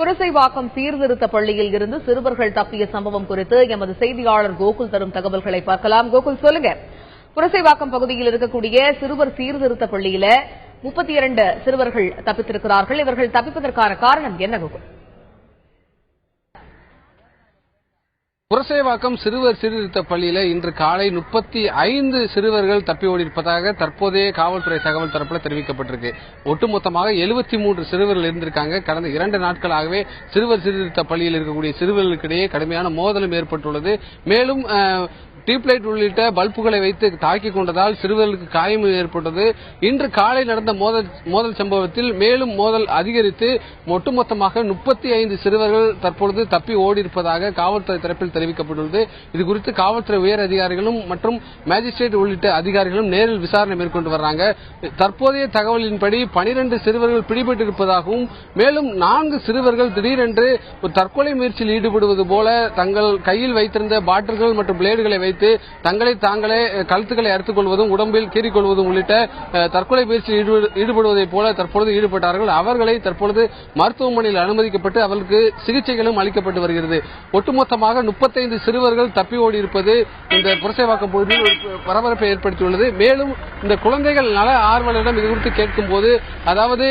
புரசைவாக்கம் சீர்திருத்த பள்ளியில் இருந்து சிறுவர்கள் தப்பிய சம்பவம் குறித்து எமது செய்தியாளர் கோகுல் தரும் தகவல்களை பார்க்கலாம். கோகுல், சொல்லுங்க. புரசைவாக்கம் பகுதியில் இருக்கக்கூடிய சிறுவர் சீர்திருத்த பள்ளியில 32 சிறுவர்கள் தப்பித்திருக்கிறார்கள். இவர்கள் தப்பிப்பதற்கான காரணம் என்ன, கோகுல்? புரசைவாக்கம் சிறுவர் சீர்திருத்த பள்ளியில இன்று காலை 35 சிறுவர்கள் தப்பி ஓடியிருப்பதாக தற்போதைய காவல்துறை தகவல் தரப்புல தெரிவிக்கப்பட்டிருக்கு. ஒட்டுமொத்தமாக 73 சிறுவர்கள் இருந்திருக்காங்க. கடந்த 2 நாட்களாகவே சிறுவர் சீர்திருத்த பள்ளியில் இருக்கக்கூடிய சிறுவர்களுக்கிடையே கடுமையான மோதலும் ஏற்பட்டுள்ளது. மேலும் டியூப்லைட் உள்ளிட்ட பல்புகளை வைத்து தாக்கிக் கொண்டதால் சிறுவர்களுக்கு காயம் ஏற்பட்டது. இன்று காலை நடந்த மோதல் சம்பவத்தில் மேலும் மோதல் அதிகரித்து ஒட்டுமொத்தமாக 35 சிறுவர்கள் தற்பொழுது தப்பி ஓடியிருப்பதாக காவல்துறை தரப்பில் தெரிவிக்கப்பட்டுள்ளது. இதுகுறித்து காவல்துறை உயர் அதிகாரிகளும் மற்றும் மேஜிஸ்ட்ரேட் உள்ளிட்ட அதிகாரிகளும் நேரில் விசாரணை மேற்கொண்டு வர்றாங்க. தற்போதைய தகவலின்படி 12 சிறுவர்கள் பிடிபட்டிருப்பதாகவும் மேலும் 4 சிறுவர்கள் திடீரென்று ஒரு தற்கொலை முயற்சியில் ஈடுபடுவது போல தங்கள் கையில் வைத்திருந்த பாட்டில்கள் மற்றும் பிளேடுகளை வைத்து தங்களை தாங்களே கழுத்துக்களை அறுத்துக் கொள்வதும் உடம்பில் கீறிக் கொள்வதும் உள்ளிட்ட தற்கொலை முயற்சியில் ஈடுபடுவதைப் போல தற்பொழுது ஈடுபட்டார்கள். அவர்களை தற்பொழுது மருத்துவமனையில் அனுமதிக்கப்பட்டு அவர்களுக்கு சிகிச்சைகளும் அளிக்கப்பட்டு வருகிறது. ஒட்டுமொத்தமாக 35 சிறுவர்கள் தப்பி ஓடியிருப்பது இந்த புரசைவாக்கம் பகுதியில் பரபரப்பை ஏற்படுத்தியுள்ளது. மேலும் இந்த குழந்தைகள் நல ஆர்வலரிடம் இது குறித்து கேட்கும் போது, அதாவது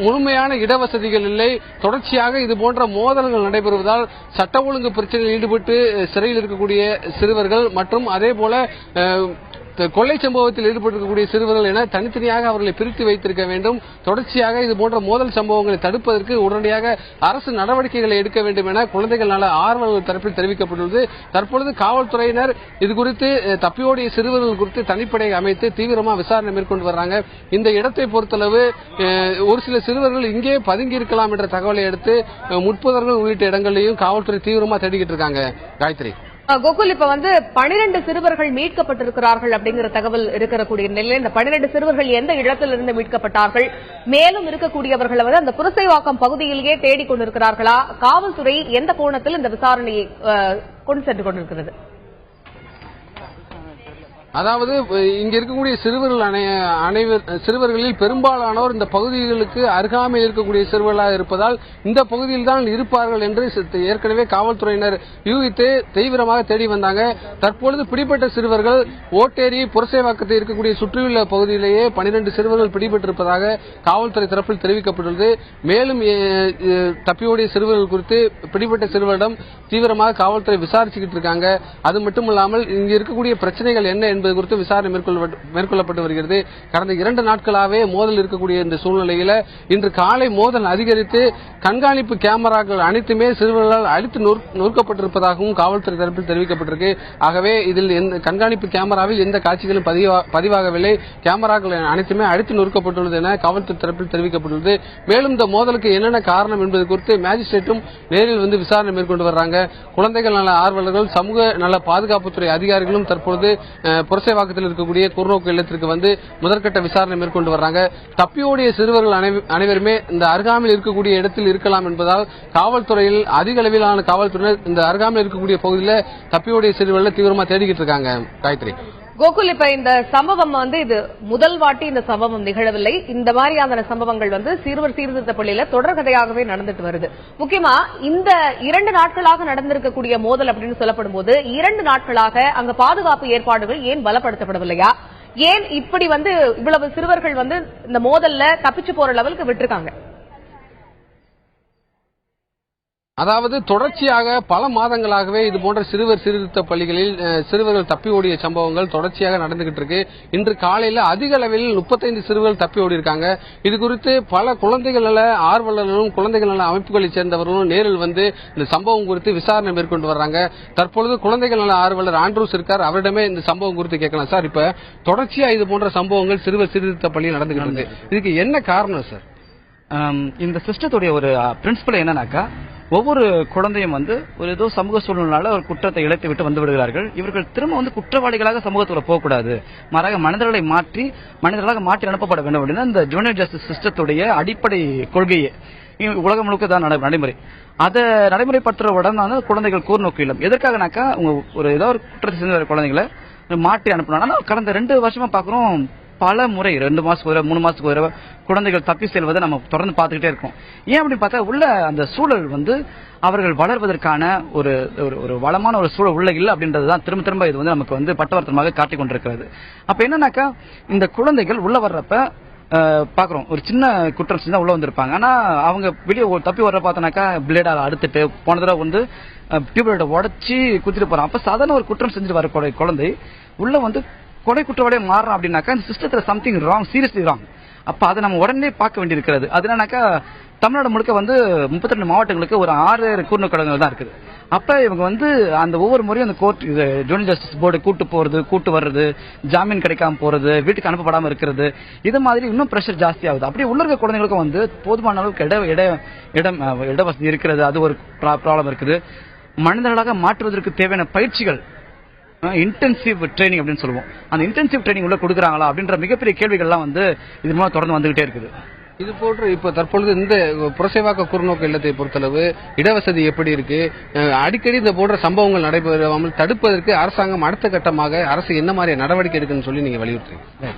முழுமையான இடவசதிகள் இல்லை, தொடர்ச்சியாக இதுபோன்ற மோதல்கள் நடைபெறுவதால் சட்ட ஒழுங்கு பிரச்சனையில் ஈடுபட்டு சிறையில் இருக்கக்கூடிய சிறுவர்கள் மற்றும் அதே போல கொள்ளை சம்பவத்தில் ஈடுபட்டிருக்கக்கூடிய சிறுவர்கள் என தனித்தனியாக அவர்களை பிரித்து வைத்திருக்க வேண்டும். தொடர்ச்சியாக இதுபோன்ற மோதல் சம்பவங்களை தடுப்பதற்கு உடனடியாக அரசு நடவடிக்கைகளை எடுக்க வேண்டும் என குழந்தைகள் நல ஆர்வலர்கள் தரப்பில் தெரிவிக்கப்பட்டுள்ளது. தற்பொழுது காவல்துறையினர் இதுகுறித்து தப்பியோடிய சிறுவர்கள் குறித்து தனிப்படை அமைத்து தீவிரமாக விசாரணை மேற்கொண்டு வர்றாங்க. இந்த இடத்தை பொறுத்தளவு ஒரு சில சிறுவர்கள் இங்கே பதுங்கி இருக்கலாம் என்ற தகவலை அடுத்து முட்புதர்கள் உள்ளிட்ட இடங்களையும் காவல்துறை தீவிரமாக தேடிக்கிட்டு இருக்காங்க. காயத்ரி, கோகுல், இப்ப 12 சிறுவர்கள் மீட்கப்பட்டிருக்கிறார்கள் அப்படிங்கிற தகவல் இருக்கக்கூடிய நிலையில் இந்த 12 சிறுவர்கள் எந்த இடத்திலிருந்து மீட்கப்பட்டார்கள், மேலும் இருக்கக்கூடியவர்கள் அந்த புரசைவாக்கம் பகுதியிலேயே தேடிக் கொண்டிருக்கிறார்களா, காவல்துறை எந்த கோணத்தில் இந்த விசாரணையை கொண்டு சென்று கொண்டிருக்கிறது? அதாவது இங்க இருக்கக்கூடிய சிறுவர்களில் பெரும்பாலானோர் இந்த பகுதிகளுக்கு அருகாமையில் இருக்கக்கூடிய சிறுவர்களாக இருப்பதால் இந்த பகுதியில் தான் இருப்பார்கள் என்று ஏற்கனவே காவல்துறையினர் யூகித்து தீவிரமாக தேடி வந்தாங்க. தற்பொழுது பிடிபட்ட சிறுவர்கள் ஓட்டேரி புரசைவாக்கத்தில் இருக்கக்கூடிய சுற்றியுள்ள பகுதியிலேயே 12 சிறுவர்கள் பிடிபட்டிருப்பதாக காவல்துறை தரப்பில் தெரிவிக்கப்பட்டுள்ளது. மேலும் தப்பியோடிய சிறுவர்கள் குறித்து பிடிபட்ட சிறுவரிடம் தீவிரமாக காவல்துறை விசாரிச்சுக்கிட்டு இருக்காங்க. அது மட்டுமல்லாமல் இங்க இருக்கக்கூடிய பிரச்சனைகள் என்ன என்பது குறித்து விசாரணை மேற்கொள்ளப்பட்டு வருகிறது. கடந்த 2 நாட்களாகவே மோதல் இருக்கக்கூடிய இந்த சூழ்நிலையில இன்று காலை மோதல் அதிகரித்து கண்காணிப்பு கேமராக்கள் அனைத்துமே சிறுவர்களால் அடித்து நொறுக்கப்பட்டிருப்பதாகவும் காவல்துறை தரப்பில் தெரிவிக்கப்பட்டிருக்கு. ஆகவே இதில் கண்காணிப்பு கேமராவில் எந்த காட்சிகளும் பதிவாகவில்லை, கேமராக்கள் அனைத்துமே அடித்து நொறுக்கப்பட்டுள்ளது என காவல்துறை தரப்பில் தெரிவிக்கப்பட்டுள்ளது. மேலும் இந்த மோதலுக்கு என்னென்ன காரணம் என்பது குறித்து மேஜிஸ்ட்ரேட்டும் நேரில் வந்து விசாரணை மேற்கொண்டு வர்றாங்க. குழந்தைகள் நல ஆர்வலர்கள், சமூக நல பாதுகாப்புத்துறை அதிகாரிகளும் தற்பொழுது புரசைவாக்கத்தில் இருக்கக்கூடிய குறுநோக்கு இல்லத்திற்கு வந்து முதற்கட்ட விசாரணை மேற்கொண்டு வர்றாங்க. தப்பியோடிய சிறுவர்கள் அனைவருமே இந்த அருகாமையில் இருக்கக்கூடிய இடத்தில் இருக்கலாம் என்பதால் காவல்துறையில் அதிக அளவிலான காவல்துறையினர் இந்த அருகாமையில் இருக்கக்கூடிய பகுதியில் தப்பியோடிய சிறுவர்களை தீவிரமாக தேடிக்கிட்டு இருக்காங்க. காயத்ரி, கோகுல், இப்ப இந்த சம்பவம் இது முதல் வாட்டி இந்த சம்பவம் நிகழவில்லை. இந்த மாதிரியான சம்பவங்கள் சிறுவர் சீர்திருத்த பள்ளியில தொடர்கதையாகவே நடந்துட்டு வருது. முக்கியமா இந்த 2 நாட்களாக நடந்திருக்கக்கூடிய மோதல் அப்படின்னு சொல்லப்படும் போது 2 நாட்களாக அங்க பாதுகாப்பு ஏற்பாடுகள் ஏன் பலப்படுத்தப்படவில்லையா? ஏன் இப்படி இவ்வளவு சிறுவர்கள் இந்த மோதல்ல தப்பிச்சு போற லெவலுக்கு விட்டுருக்காங்க? அதாவது தொடர்ச்சியாக பல மாதங்களாகவே இதுபோன்ற சிறுவர் சீர்திருத்த பள்ளிகளில் சிறுவர்கள் தப்பி ஓடிய சம்பவங்கள் தொடர்ச்சியாக நடந்துகிட்டு இருக்கு. இன்று காலையில் அதிக அளவில் 35 சிறுவர்கள் தப்பி ஓடி இருக்காங்க. இது குறித்து பல குழந்தைகள் நல ஆர்வலர்களும் குழந்தைகள் நல அமைப்புகளைச் சேர்ந்தவர்களும் நேரில் வந்து இந்த சம்பவம் குறித்து விசாரணை மேற்கொண்டு வர்றாங்க. தற்பொழுது குழந்தைகள் நல ஆர்வலர் ஆண்ட்ரூஸ் இருக்கார், அவரிடமே இந்த சம்பவம் குறித்து கேட்கலாம். சார், இப்ப தொடர்ச்சியா இது போன்ற சம்பவங்கள் சிறுவர் சீர்திருத்த பள்ளியில் நடந்துகிட்டு இருக்கு, இதுக்கு என்ன காரணம் சார்? இந்த சிஸ்டத்துடைய ஒரு பிரின்சிபல் என்னன்னாக்கா, ஒவ்வொரு குழந்தையும் ஒரு ஏதோ சமூக சூழ்நிலையால ஒரு குற்றத்தை இழைத்து விட்டு வந்து விடுகிறார்கள். இவர்கள் திரும்ப குற்றவாளிகளாக சமூகத்துல போகக்கூடாது, மாறாக மனிதர்களாக மாற்றி அனுப்பப்பட வேண்டும் அப்படின்னா இந்த ஜூனியர் ஜஸ்டிஸ் சிஸ்டத்துடைய அடிப்படை கொள்கையே உலகம் முழுக்க தான் நடைமுறை. அதை நடைமுறைப்படுத்துறவுடன் குழந்தைகள் கூர்நோக்கு இல்லம். எதற்காகனாக்கா ஒரு ஏதோ ஒரு குற்றத்தை செஞ்ச குழந்தைகளை மாற்றி அனுப்பணும். ஆனா கடந்த 2 வருஷமா பாக்குறோம், பல முறை 2 மாசத்துக்கு ஒரு 3 மாசத்துக்கு ஒரு குழந்தைகள் தப்பி செல்வதை நம்ம தொடர்ந்து பார்த்துக்கிட்டே இருக்கோம். ஏன் அப்படின்னு பார்த்தா உள்ள அந்த சூழல் வந்து அவர்கள் வளர்வதற்கான ஒரு ஒரு வளமான ஒரு சூழல் உள்ள இல்லை அப்படின்றதுதான் திரும்ப திரும்ப இது வந்து நமக்கு வந்து பட்டவர்த்தமாக காட்டிக் கொண்டிருக்கிறது. அப்ப என்னன்னாக்கா இந்த குழந்தைகள் உள்ள வர்றப்ப பாக்குறோம் ஒரு சின்ன குற்றம் செஞ்சா உள்ள வந்திருப்பாங்க. ஆனா அவங்க வெளியே தப்பி வர்ற பார்த்தோன்னாக்கா பிளேடால அடுத்துட்டு போன தடவை வந்து டியூப்லைட்டை உடச்சி குத்திட்டு போறான். அப்ப சாதாரண ஒரு குற்றம் செஞ்சுட்டு வர குழந்தை உள்ள வந்து கொலை குற்றவாளியா மாறுறான் அப்படின்னாக்கா இந்த சிஸ்டத்துல சம்திங் ராங், சீரியஸ்லி ராங். அப்ப அதை நம்ம உடனே பார்க்க வேண்டியிருக்கிறது. அது என்னன்னாக்கா தமிழ்நாடு முழுக்க வந்து 32 மாவட்டங்களுக்கு ஒரு 6 கூர்நோக்கு களங்கள் தான் இருக்குது. அப்ப இவங்க வந்து அந்த ஒவ்வொரு முறையும் அந்த கோர்ட் ஜுடிஷியல் ஜஸ்டிஸ் போர்டு கூட்டு போறது, கூட்டு வர்றது, ஜாமீன் கிடைக்காம போறது, வீட்டுக்கு அனுப்பப்படாம இருக்கிறது, இது மாதிரி இன்னும் பிரஷர் ஜாஸ்தி ஆகுது. அப்படியே உள்ள இருக்க குழந்தைகளுக்கும் வந்து போதுமான அளவுக்கு இட வசதி இருக்கிறது, அது ஒரு ப்ராப்ளம் இருக்குது. மனிதர்களாக மாற்றுவதற்கு தேவையான பயிற்சிகள், இன்டென்சிவ் ட்ரைனிங் அப்படின்னு சொல்லுவோம், அந்த இன்டென்சிவ் ட்ரைனிங் உள்ள கொடுக்குறாங்களா அப்படின்ற மிகப்பெரிய கேள்விகள்லாம் வந்து இது மூலம் தொடர்ந்து வந்துகிட்டே இருக்குது. இது போன்று இப்ப தற்பொழுது இந்த புரசைவாக்க குறுநோக்கு இல்லத்தை பொறுத்தளவு இடவசதி எப்படி இருக்கு, அடிக்கடி இந்த போன்ற சம்பவங்கள் நடைபெறாமல் தடுப்பதற்கு அரசாங்கம் அடுத்த கட்டமாக அரசு என்ன மாதிரி நடவடிக்கை எடுக்குன்னு சொல்லி நீங்க வலியுறுத்துறீங்க?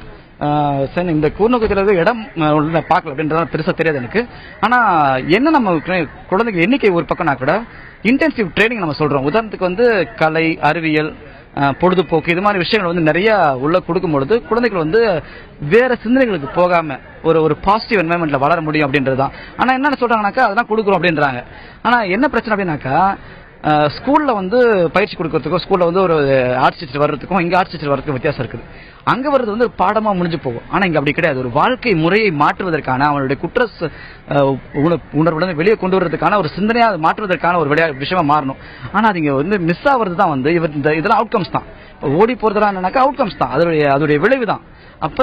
சார், இந்த கூர்நோக்கு இடம் பார்க்கல அப்படின்றத பெருசா தெரியாது எனக்கு. ஆனா என்ன நம்ம குழந்தைங்க எண்ணிக்கை ஒரு பக்கம்னா கூட இன்டென்சிவ் ட்ரைனிங் நம்ம சொல்றோம். உதாரணத்துக்கு வந்து கலை, அறிவியல், பொழுதுபோக்கு, இது மாதிரி விஷயங்கள் வந்து நிறைய உள்ள கொடுக்கும் பொழுது குழந்தைகள் வந்து வேற சிந்தனைகளுக்கு போகாம ஒரு பாசிட்டிவ் என்வாயன்மெண்ட்ல வளர முடியும் அப்படின்றதுதான். ஆனா என்ன சொல்றாங்கன்னாக்கா அதெல்லாம் கொடுக்குறோம் அப்படின்றாங்க. ஆனா என்ன பிரச்சனை அப்படின்னாக்கா ஸ்கூல்ல வந்து பயிற்சி கொடுக்கறதுக்கும் ஸ்கூல்ல வந்து ஒரு ஆர்ட்ஸ் டீச்சர் வர்றதுக்கும் இங்க ஆர்ட்ஸ் டீச்சர் வர்றதுக்கும் வித்தியாசம் இருக்குது. அங்க வர்றது வந்து ஒரு பாடமா முடிஞ்சு போகும். ஆனா இங்க அப்படி கிடையாது. ஒரு வாழ்க்கை முறையை மாற்றுவதற்கான, அவனுடைய குற்ற உணர்வுடன் வெளியே கொண்டு வரதுக்கான ஒரு சிந்தனையா மாற்றுவதற்கான ஒரு விஷயமா மாறணும். ஆனா அது இங்க வந்து மிஸ் ஆகுறது தான் வந்து இதெல்லாம் அவுட்கம்ஸ் தான். ஓடி போறதெல்லாம் என்னன்னாக்கா அவுட்கம்ஸ் தான், அதோடைய விளைவு தான். அப்ப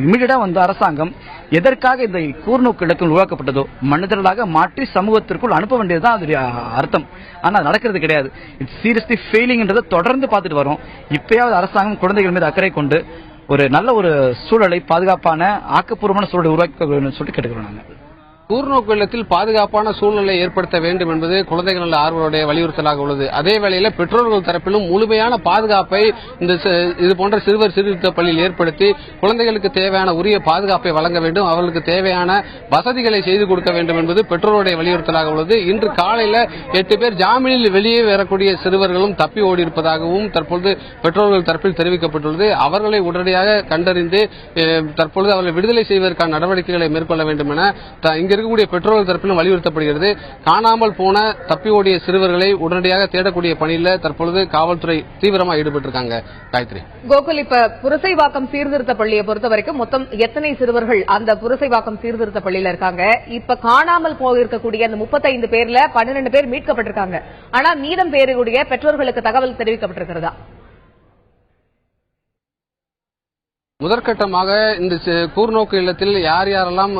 இமிடியட்டா வந்து அரசாங்கம் எதற்காக இந்த கூர்நோக்கு இலக்குகள் உருவாக்கப்பட்டதோ மனிதர்களாக மாற்றி சமூகத்திற்குள் அனுப்ப வேண்டியதுதான் அதோடைய அர்த்தம். ஆனா நடக்கிறது கிடையாது. இட்ஸ் சீரியஸ்லி ஃபெயிலிங்ன்றதை தொடர்ந்து பார்த்துட்டு வரோம். இப்பயாவது அரசாங்கம் குழந்தைகள் மீது அக்கறை கொண்டு ஒரு நல்ல ஒரு சூழலை, பாதுகாப்பான ஆக்கப்பூர்வமான சூழலை உருவாக்க வேண்டும் சொல்லிட்டு கேட்டுக்கிறோம். நாங்கள் கூர்நோக்கு இல்லத்தில் பாதுகாப்பான சூழ்நிலை ஏற்படுத்த வேண்டும் என்பது குழந்தைகள் நல ஆர்வலருடைய வலியுறுத்தலாக உள்ளது. அதே வேளையில் பெற்றோர்கள் தரப்பிலும் முழுமையான பாதுகாப்பை இது போன்ற சிறுவர் சீர்திருத்த பள்ளியில் ஏற்படுத்தி குழந்தைகளுக்கு தேவையான உரிய பாதுகாப்பை வழங்க வேண்டும், அவர்களுக்கு தேவையான வசதிகளை செய்து கொடுக்க வேண்டும் என்பது பெற்றோருடைய வலியுறுத்தலாக உள்ளது. இன்று காலையில் 8 பேர் ஜாமீனில் வெளியே வரக்கூடிய சிறுவர்களும் தப்பி ஓடி இருப்பதாகவும் தற்பொழுது பெற்றோர்கள் தரப்பில் தெரிவிக்கப்பட்டுள்ளது. அவர்களை உடனடியாக கண்டறிந்து தற்பொழுது அவர்களை விடுதலை செய்வதற்கான நடவடிக்கைகளை மேற்கொள்ள வேண்டும் என இருக்கக்கூடிய பெற்றோர்கள் தரப்பிலும் வலியுறுத்தப்படுகிறது. காணாமல் போன தப்பி ஓடிய சிறுவர்களை உடனடியாக தேடக்கூடிய பணியில் தற்பொழுது காவல்துறை தீவிரமாக ஈடுபட்டிருக்காங்க. காயத்ரி, கோகுல், இப்ப புரசைவாக்கம் சீர்திருத்த பள்ளியை பொறுத்த வரைக்கும் மொத்தம் எத்தனை சிறுவர்கள் அந்த புரசைவாக்கம் சீர்திருத்த பள்ளியில இருக்காங்க? இப்ப காணாமல் போயிருக்கக்கூடிய அந்த 35 பேர்ல 12 பேர் மீட்கப்பட்டிருக்காங்க. ஆனா மீதம் பேருடைய பெற்றோர்களுக்கு தகவல் தெரிவிக்கப்பட்டிருக்கிறதா? முதற்கட்டமாக இந்த கூர்நோக்கு இல்லத்தில் யார் யாரெல்லாம்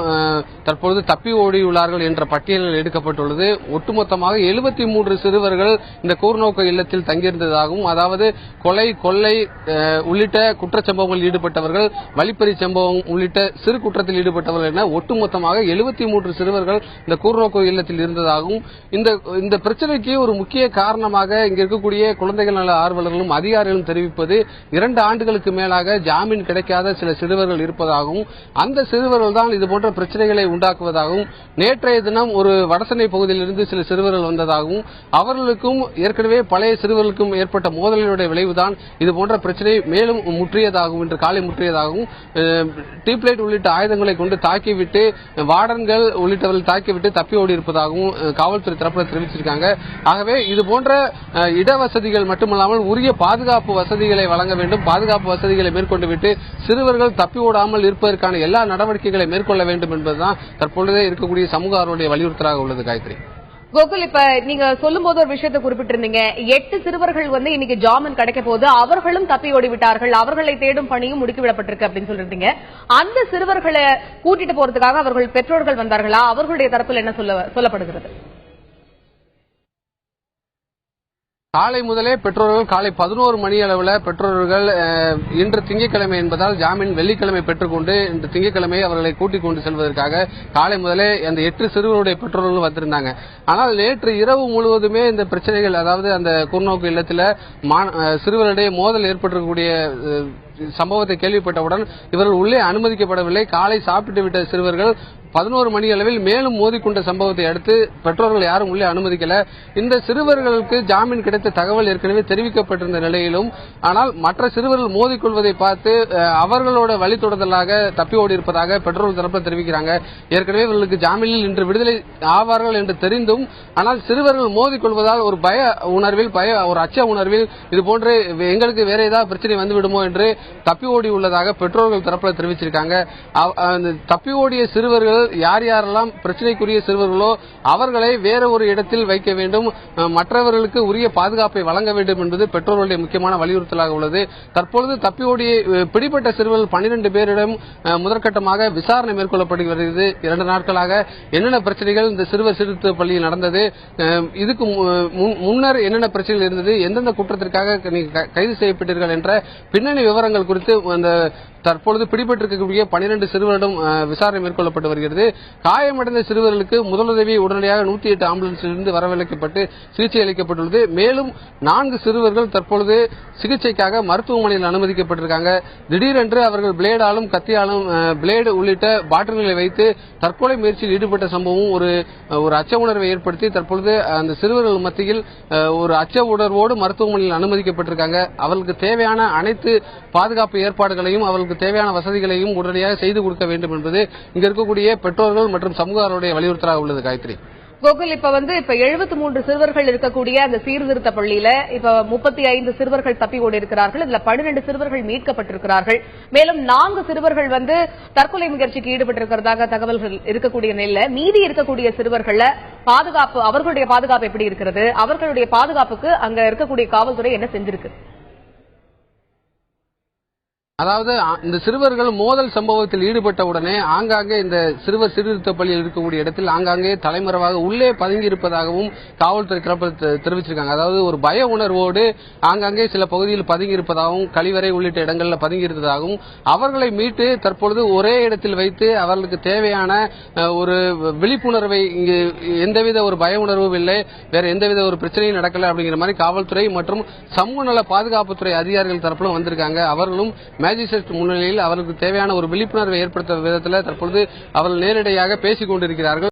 தற்பொழுது தப்பி ஓடியுள்ளார்கள் என்ற பட்டியலில் எடுக்கப்பட்டுள்ளது. ஒட்டுமொத்தமாக 73 சிறுவர்கள் இந்த கூர்நோக்கு இல்லத்தில் தங்கியிருந்ததாகவும், அதாவது கொலை, கொள்ளை உள்ளிட்ட குற்றச்சம்பவங்களில் ஈடுபட்டவர்கள், வழிப்பறி சம்பவம் உள்ளிட்ட சிறு குற்றத்தில் ஈடுபட்டவர்கள் என ஒட்டுமொத்தமாக 73 சிறுவர்கள் இந்த கூர்நோக்கு இல்லத்தில் இருந்ததாகவும், இந்த பிரச்சனைக்கு ஒரு முக்கிய காரணமாக இங்க இருக்கக்கூடிய குழந்தைகள் நல ஆர்வலர்களும் அதிகாரிகளும் தெரிவிப்பது 2 ஆண்டுகளுக்கு மேலாக ஜாமீன் கிடைக்க சில சிறுவர்கள் இருப்பதாகவும், அந்த சிறுவர்கள் தான் இதுபோன்ற பிரச்சனைகளை உண்டாக்குவதாகவும், நேற்றைய தினம் ஒரு வடசென்னை பகுதியிலிருந்து சில சிறுவர்கள் வந்ததாகவும், அவர்களுக்கும் ஏற்கனவே பழைய சிறுவர்களுக்கும் ஏற்பட்ட மோதலினுடைய விளைவுதான் இதுபோன்ற பிரச்சனை மேலும் முற்றியதாகவும், இன்று காலை முற்றியதாகவும், டியூப்லைட் உள்ளிட்ட ஆயுதங்களை கொண்டு தாக்கிவிட்டு வார்டன்கள் உள்ளிட்டவர்கள் தாக்கிவிட்டு தப்பி ஓடி இருப்பதாகவும் காவல்துறை தரப்பில் தெரிவிச்சிருக்காங்க. ஆகவே இதுபோன்ற இடவசதிகள் மட்டுமல்லாமல் உரிய பாதுகாப்பு வசதிகளை வழங்க வேண்டும், பாதுகாப்பு வசதிகளை மேற்கொண்டு விட்டு சிறுவர்கள் தப்பி ஓடாமல் இருப்பதற்கான எல்லா நடவடிக்கைகளை மேற்கொள்ள வேண்டும் என்பதுதான் தற்பொழுதே இருக்கக்கூடிய சமூக ஆர்வலருடைய வலியுறுத்தலாக உள்ளது. காயத்ரி, கோகுல், இப்ப நீங்க சொல்லும் போது ஒரு விஷயத்தை குறிப்பிட்டிருந்தீங்க. 8 சிறுவர்கள் வந்து இன்னைக்கு ஜாமீன் கிடைக்க போது அவர்களும் தப்பி ஓடிவிட்டார்கள், அவர்களை தேடும் பணியும் முடுக்கிவிடப்பட்டிருக்கு அப்படின்னு சொல்லிருந்தீங்க. அந்த சிறுவர்களை கூட்டிட்டு போறதுக்காக அவர்கள் பெற்றோர்கள் வந்தார்களா? அவர்களுடைய தரப்பில் என்ன சொல்லப்படுகிறது? காலை முதலே பெற்றோர்கள் காலை 11 மணி அளவில் பெற்றோர்கள் இன்று திங்கட்கிழமை என்பதால் ஜாமீன் வெள்ளிக்கிழமை பெற்றுக்கொண்டு இன்று திங்கட்கிழமை அவர்களை கூட்டிக் கொண்டு செல்வதற்காக காலை முதலே அந்த 8 சிறுவருடைய பெற்றோர்கள் வந்திருந்தாங்க. ஆனால் நேற்று இரவு முழுவதுமே இந்த பிரச்சனைகள், அதாவது அந்த கூர்நோக்கு இல்லத்தில் சிறுவர்களிடையே மோதல் ஏற்பட்டிருக்கக்கூடிய சம்பவத்தை கேள்விப்பட்டவுடன் இவர்கள் உள்ளே அனுமதிக்கப்படவில்லை. காலை சாப்பிட்டு விட்ட சிறுவர்கள் 11 மணி அளவில் மேலும் மோதிக்கொண்ட சம்பவத்தை அடுத்து பெற்றோர்கள் யாரும் உள்ளே அனுமதிக்கல. இந்த சிறுவர்களுக்கு ஜாமீன் கிடைத்த தகவல் ஏற்கனவே தெரிவிக்கப்பட்டிருந்த நிலையிலும் ஆனால் மற்ற சிறுவர்கள் மோதிக்கொள்வதை பார்த்து அவர்களோட வழித்தொடர்தலாக தப்பி ஓடி இருப்பதாக பெற்றோர்கள் தரப்பில் தெரிவிக்கிறாங்க. ஏற்கனவே இவர்களுக்கு ஜாமீனில் இன்று விடுதலை ஆவார்கள் என்று தெரிந்தும் ஆனால் சிறுவர்கள் மோதிக்கொள்வதால் ஒரு பய உணர்வில் ஒரு அச்ச உணர்வில் இதுபோன்று எங்களுக்கு வேற ஏதாவது பிரச்சனை வந்துவிடுமோ என்று தப்பி ஓடி உள்ளதாக பெற்றோர்கள் தரப்பில் தெரிவிச்சிருக்காங்க. தப்பி ஓடிய சிறுவர்கள் யார் யாரெல்லாம் பிரச்சனைக்குரிய சிறுவர்களோ அவர்களை வேற ஒரு இடத்தில் வைக்க வேண்டும், மற்றவர்களுக்கு உரிய பாதுகாப்பை வழங்க வேண்டும் என்பது பெற்றோர்களுடைய முக்கியமான வலியுறுத்தலாக உள்ளது. தற்பொழுது தப்பி ஓடிய பிடிப்பட்ட சிறுவர்கள் 12 பேரிடம் முதற்கட்டமாக விசாரணை மேற்கொள்ளப்பட்டு வருகிறது. 2 நாட்களாக என்னென்ன பிரச்சனைகள் இந்த சிறுவர் சீர்திருத்த பள்ளியில் நடந்தது, இதுக்கு முன்னர் என்னென்ன பிரச்சனைகள் இருந்தது, எந்தெந்த குற்றத்திற்காக கைது செய்யப்பட்டீர்கள் என்ற பின்னணி விவரங்கள் குறித்து அந்த தற்பொழுது பிடிபட்டிருக்கக்கூடிய 12 சிறுவரிடம் விசாரணை மேற்கொள்ளப்பட்டு வருகிறது. காயமடைந்த சிறுவர்களுக்கு முதலுதவி உடனடியாக 108 ஆம்புலன்ஸிலிருந்து வரவழைக்கப்பட்டு சிகிச்சை அளிக்கப்பட்டுள்ளது. மேலும் 4 சிறுவர்கள் தற்பொழுது சிகிச்சைக்காக மருத்துவமனையில் அனுமதிக்கப்பட்டிருக்காங்க. திடீரென்று அவர்கள் பிளேடாலும் கத்தியாலும் பிளேடு உள்ளிட்ட பாட்டில்களை வைத்து தற்கொலை முயற்சியில் ஈடுபட்ட சம்பவம் ஒரு அச்ச உணர்வை ஏற்படுத்தி தற்பொழுது அந்த சிறுவர்கள் மத்தியில் ஒரு அச்ச உணர்வோடு மருத்துவமனையில் அனுமதிக்கப்பட்டிருக்காங்க. அவர்களுக்கு தேவையான அனைத்து பாதுகாப்பு ஏற்பாடுகளையும் அவர்களுக்கு தேவையான வசதிகளையும் உடனடியாக செய்து கொடுக்க வேண்டும் என்பது இங்க இருக்கக்கூடிய பெற்றோர்கள் மற்றும் சமூகங்களுடைய வலியுறுத்தலாக உள்ளது. காயத்ரி, கோகுல், இப்ப 73 சிறுவர்கள் இருக்கக்கூடிய அந்த சீர்திருத்த பள்ளியில இப்ப 35 சிறுவர்கள் தப்பி ஓடி இருக்கிறார்கள். இதுல 12 சிறுவர்கள் மீட்கப்பட்டிருக்கிறார்கள். மேலும் 4 சிறுவர்கள் தற்கொலை முயற்சிக்கு ஈடுபட்டிருக்கிறதாக தகவல்கள் இருக்கக்கூடிய நிலையில மீதி இருக்கக்கூடிய சிறுவர்கள பாதுகாப்பு, அவர்களுடைய பாதுகாப்பு எப்படி இருக்கிறது, அவர்களுடைய பாதுகாப்புக்கு அங்க இருக்கக்கூடிய காவல்துறை என்ன செஞ்சிருக்கு? அதாவது இந்த சிறுவர்கள் மோதல் சம்பவத்தில் ஈடுபட்ட உடனே ஆங்காங்கே இந்த சிறுவர் சீர்திருத்த பள்ளியில் இருக்கக்கூடிய இடத்தில் ஆங்காங்கே தலைமறைவாக உள்ளே பதுங்கி இருப்பதாகவும் காவல்துறை தரப்பில் தெரிவிச்சிருக்காங்க. அதாவது ஒரு பய உணர்வோடு ஆங்காங்கே சில பகுதியில் பதுங்கி இருப்பதாகவும் கழிவறை உள்ளிட்ட இடங்களில் பதுங்கி இருந்ததாகவும் அவர்களை மீட்டு தற்பொழுது ஒரே இடத்தில் வைத்து அவர்களுக்கு தேவையான ஒரு விழிப்புணர்வை, இங்கு எந்தவித ஒரு பய உணர்வும் இல்லை, வேற எந்தவித ஒரு பிரச்சனையும் நடக்கல அப்படிங்கிற மாதிரி காவல்துறை மற்றும் சமூக நல பாதுகாப்புத்துறை அதிகாரிகள் தரப்பிலும் வந்திருக்காங்க. அவர்களும் மேஜிஸ்ட்ரேட் முன்னிலையில் அவர்களுக்கு தேவையான ஒரு விழிப்புணர்வை ஏற்படுத்த விதத்தில் தற்பொழுது அவர்கள் நேரடியாக பேசிக் கொண்டிருக்கிறார்கள்.